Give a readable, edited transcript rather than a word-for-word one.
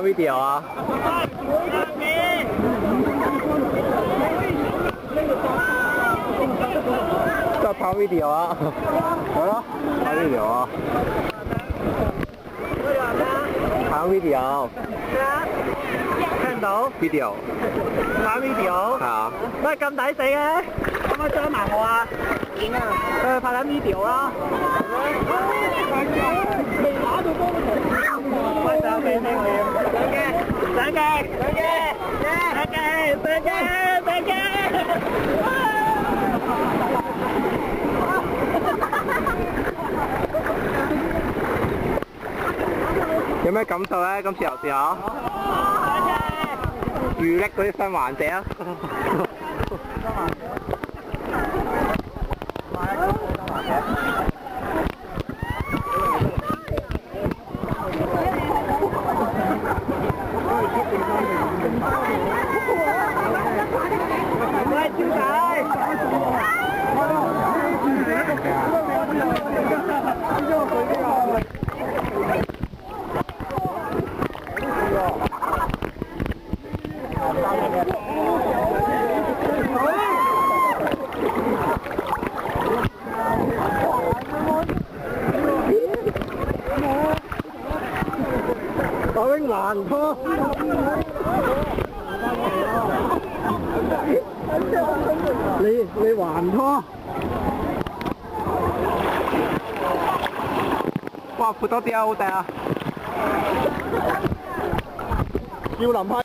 video 啊！在拍 video 啊！好了，拍 video 啊！拍 video。聽到 video。拍 video。係啊。乜咁抵死嘅？可唔可以將埋我啊？影啊！拍緊 video 啦。未打到波嘅。喂，上鏡聽我要。上鏡！有咩感受咧？今次遊試下，遇叻嗰啲新患者啊！喂，超仔！我已經還拖，你還拖，哇！闊多啲啊，好正啊！少林派。